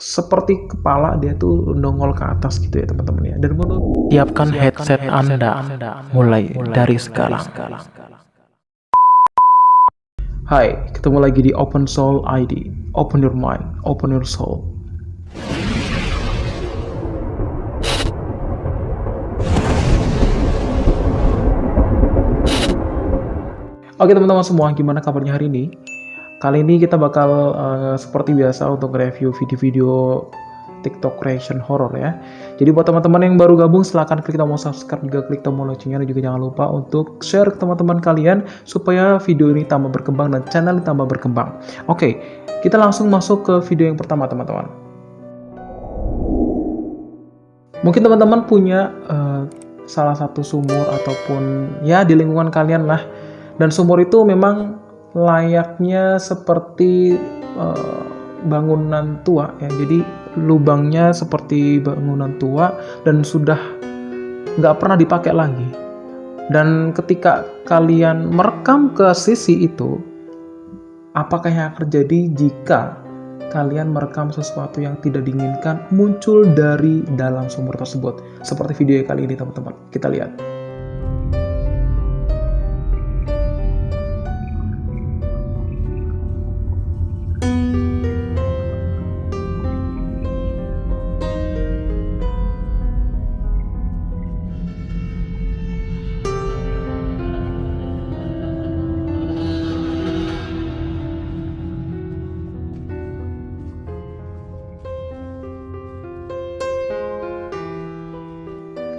seperti kepala dia tuh nongol ke atas gitu ya teman-teman ya. Dan menurut siapkan headset Anda mulai dari sekarang. Hai, ketemu lagi di Open Soul ID. Open your mind, open your soul. Oke teman-teman semua, gimana kabarnya hari ini? Kali ini kita bakal seperti biasa untuk review video-video TikTok reaction horror ya. Jadi buat teman-teman yang baru gabung, silahkan klik tombol subscribe, juga klik tombol loncengnya, dan juga jangan lupa untuk share ke teman-teman kalian supaya video ini tambah berkembang dan channel ini tambah berkembang. Oke, kita langsung masuk ke video yang pertama teman-teman. Mungkin teman-teman punya salah satu sumur ataupun ya di lingkungan kalian lah. Dan sumur itu memang layaknya seperti bangunan tua ya. Jadi lubangnya seperti bangunan tua dan sudah nggak pernah dipakai lagi. Dan ketika kalian merekam ke sisi itu, apakah yang akan terjadi jika kalian merekam sesuatu yang tidak diinginkan muncul dari dalam sumur tersebut? Seperti video kali ini teman-teman, kita lihat.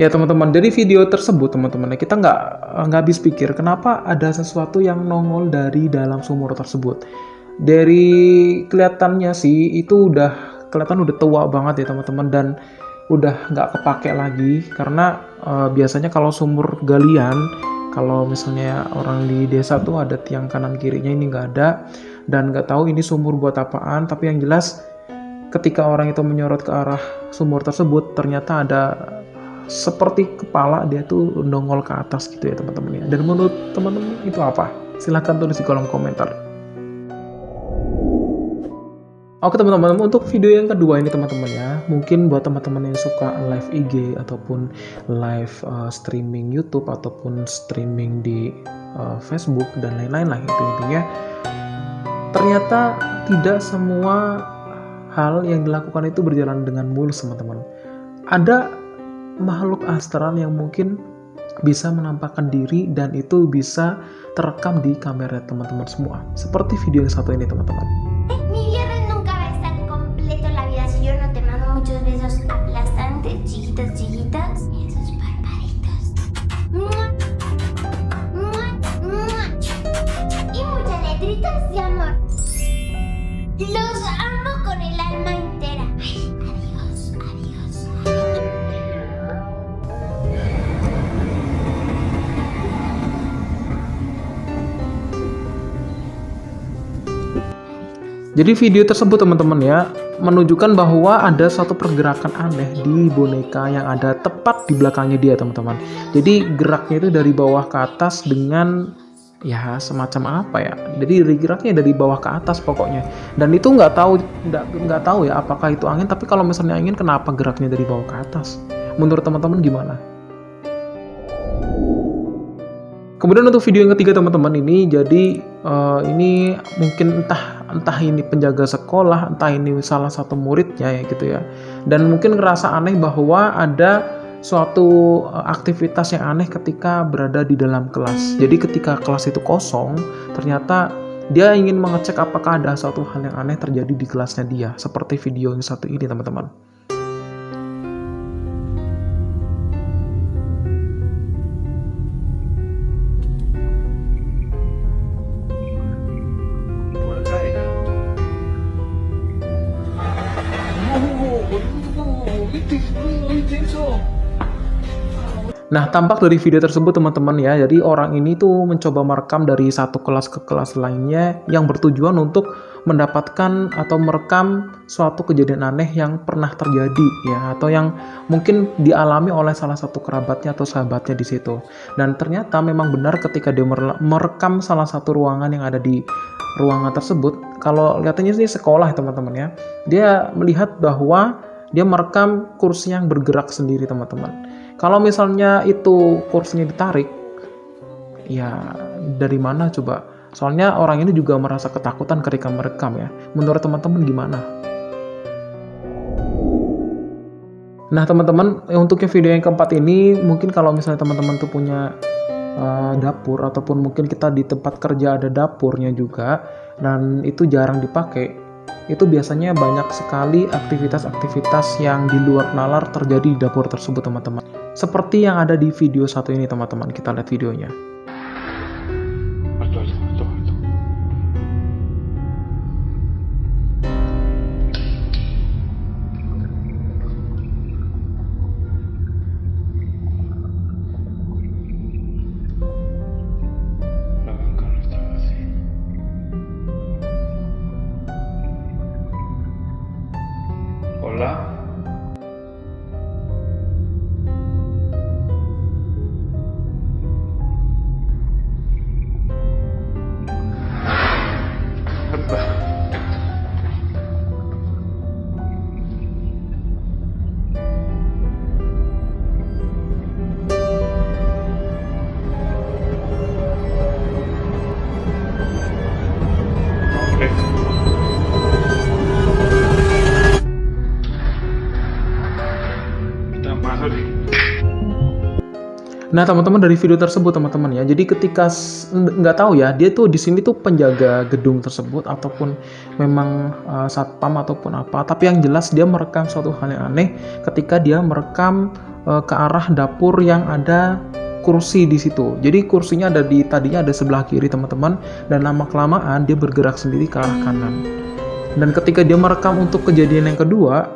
Ya teman-teman, dari video tersebut teman-teman, kita nggak habis pikir kenapa ada sesuatu yang nongol dari dalam sumur tersebut. Dari kelihatannya sih itu kelihatan udah tua banget ya teman-teman, dan udah nggak kepake lagi karena biasanya kalau sumur galian, kalau misalnya orang di desa tuh ada tiang kanan kirinya, ini nggak ada dan nggak tahu ini sumur buat apaan. Tapi yang jelas ketika orang itu menyorot ke arah sumur tersebut, ternyata ada seperti kepala dia tuh nongol ke atas gitu ya teman-teman ya. Dan menurut teman-teman itu apa? Silahkan tulis di kolom komentar. Oke teman-teman, untuk video yang kedua ini teman-teman ya, mungkin buat teman-teman yang suka live IG ataupun live streaming YouTube ataupun streaming di Facebook dan lain-lain lah itu intinya. Ternyata tidak semua hal yang dilakukan itu berjalan dengan mulus teman-teman. Ada makhluk astral yang mungkin bisa menampakkan diri dan itu bisa terekam di kamera teman-teman semua. Seperti video yang satu ini teman-teman. Mi viernes nunca va a estar completo en la vida si yo no te mando muchos besos aplastantes, chiquitos, chiquitos, y esos barbaritos. ¡Mua! ¡Mua! ¡Mua! Y muchas letritas de amor. Los amo con el alma entera. Ay, adiós, adiós, adiós. Jadi video tersebut teman-teman ya menunjukkan bahwa ada suatu pergerakan aneh di boneka yang ada tepat di belakangnya dia teman-teman. Jadi geraknya itu dari bawah ke atas dengan ya semacam apa ya. Jadi geraknya dari bawah ke atas pokoknya. Dan itu nggak tahu ya apakah itu angin. Tapi kalau misalnya angin, kenapa geraknya dari bawah ke atas? Menurut teman-teman gimana? Kemudian untuk video yang ketiga teman-teman ini, jadi ini mungkin entah ini penjaga sekolah, entah ini salah satu muridnya ya gitu ya. Dan mungkin ngerasa aneh bahwa ada suatu aktivitas yang aneh ketika berada di dalam kelas. Jadi ketika kelas itu kosong, ternyata dia ingin mengecek apakah ada suatu hal yang aneh terjadi di kelasnya dia. Seperti video yang satu ini teman-teman. Nah, tampak dari video tersebut teman-teman ya, jadi orang ini tuh mencoba merekam dari satu kelas ke kelas lainnya yang bertujuan untuk mendapatkan atau merekam suatu kejadian aneh yang pernah terjadi ya, atau yang mungkin dialami oleh salah satu kerabatnya atau sahabatnya di situ. Dan ternyata memang benar ketika dia merekam salah satu ruangan yang ada di ruangan tersebut, kalau lihatnya sih sekolah ya teman-teman ya, dia melihat bahwa dia merekam kursi yang bergerak sendiri teman-teman. Kalau misalnya itu kursinya ditarik, ya dari mana coba? Soalnya orang ini juga merasa ketakutan ketika merekam ya. Menurut teman-teman gimana? Nah teman-teman, untuk yang video yang keempat ini, mungkin kalau misalnya teman-teman tuh punya dapur, ataupun mungkin kita di tempat kerja ada dapurnya juga, dan itu jarang dipakai, itu biasanya banyak sekali aktivitas-aktivitas yang di luar nalar terjadi di dapur tersebut teman-teman. Seperti yang ada di video satu ini teman-teman, kita lihat videonya. Hola. Nah teman-teman, dari video tersebut teman-teman ya, jadi ketika nggak tahu ya, dia tuh di sini tuh penjaga gedung tersebut ataupun memang satpam ataupun apa, tapi yang jelas dia merekam suatu hal yang aneh ketika dia merekam ke arah dapur yang ada kursi di situ. Jadi kursinya tadinya ada sebelah kiri teman-teman, dan lama kelamaan dia bergerak sendiri ke arah kanan. Dan ketika dia merekam untuk kejadian yang kedua,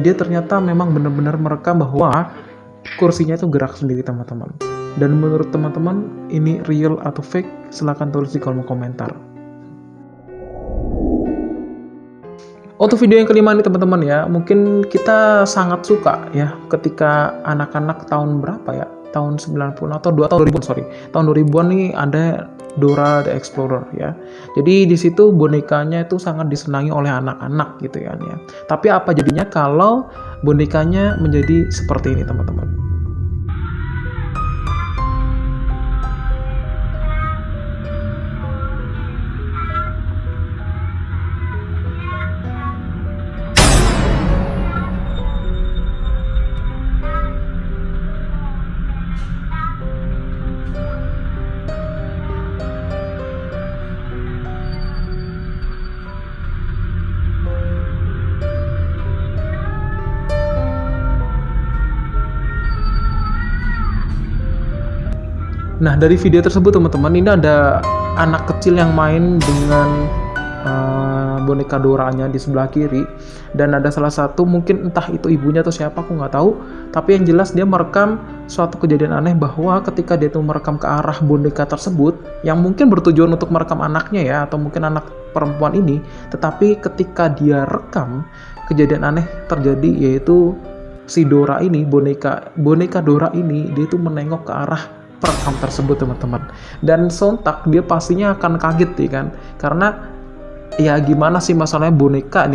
dia ternyata memang benar-benar merekam bahwa kursinya itu gerak sendiri teman-teman. Dan menurut teman-teman ini real atau fake? Silahkan tulis di kolom komentar. Untuk video yang kelima ini teman-teman ya, mungkin kita sangat suka ya ketika anak-anak tahun berapa ya, tahun 90 atau 2000-an, tahun 2000-an nih ada Dora the Explorer ya. Jadi di situ bonekanya itu sangat disenangi oleh anak-anak gitu kan ya. Tapi apa jadinya kalau bonekanya menjadi seperti ini teman-teman? Nah dari video tersebut teman-teman, ini ada anak kecil yang main dengan boneka Doranya di sebelah kiri, dan ada salah satu, mungkin entah itu ibunya atau siapa aku nggak tahu, tapi yang jelas dia merekam suatu kejadian aneh bahwa ketika dia tuh merekam ke arah boneka tersebut yang mungkin bertujuan untuk merekam anaknya ya, atau mungkin anak perempuan ini, tetapi ketika dia rekam kejadian aneh terjadi, yaitu si Dora ini, boneka Dora ini, dia tuh menengok ke arah perekam tersebut teman-teman, dan sontak dia pastinya akan kaget ya kan, karena ya gimana sih masalahnya boneka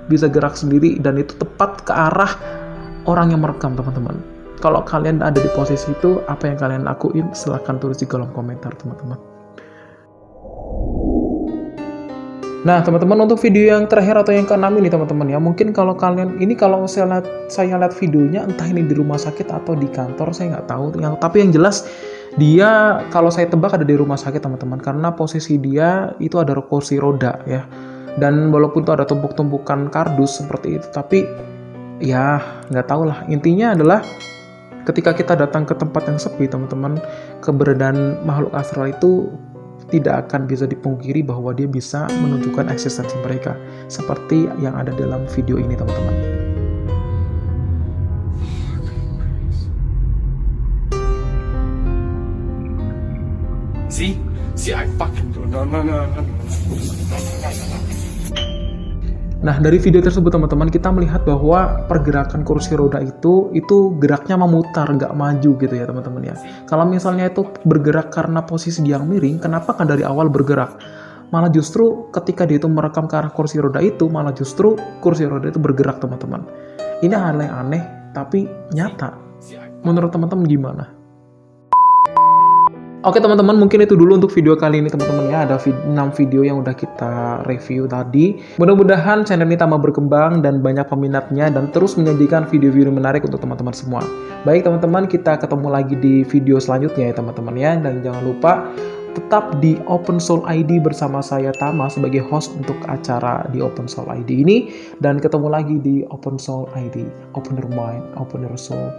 bisa gerak sendiri dan itu tepat ke arah orang yang merekam teman-teman. Kalau kalian ada di posisi itu, apa yang kalian lakuin? Silahkan tulis di kolom komentar teman-teman. Nah teman-teman, untuk video yang terakhir atau yang keenam ini teman-teman ya, mungkin kalau kalian ini, kalau saya lihat videonya entah ini di rumah sakit atau di kantor, saya nggak tahu, tapi yang jelas dia, kalau saya tebak ada di rumah sakit teman-teman, karena posisi dia itu ada kursi roda ya, dan walaupun itu ada tumpuk-tumpukan kardus seperti itu, tapi ya nggak tahu lah. Intinya adalah ketika kita datang ke tempat yang sepi teman-teman, keberadaan makhluk astral itu tidak akan bisa dipungkiri bahwa dia bisa menunjukkan eksistensi mereka, seperti yang ada dalam video ini teman-teman. See? See, I fucking do. No. Nah, dari video tersebut teman-teman, kita melihat bahwa pergerakan kursi roda itu geraknya memutar, nggak maju gitu ya teman-teman ya. Kalau misalnya itu bergerak karena posisi dia yang miring, kenapa kan dari awal bergerak? Malah justru ketika dia itu merekam ke arah kursi roda itu, malah justru kursi roda itu bergerak teman-teman. Ini hal yang aneh, tapi nyata. Menurut teman-teman gimana? Oke teman-teman, mungkin itu dulu untuk video kali ini teman-teman ya. Ada 6 video yang udah kita review tadi. Mudah-mudahan channel ini tambah berkembang dan banyak peminatnya dan terus menyajikan video-video menarik untuk teman-teman semua. Baik teman-teman, kita ketemu lagi di video selanjutnya ya teman-teman ya. Dan jangan lupa tetap di Open Soul ID bersama saya Tama sebagai host untuk acara di Open Soul ID ini. Dan ketemu lagi di Open Soul ID. Open your mind, open your soul.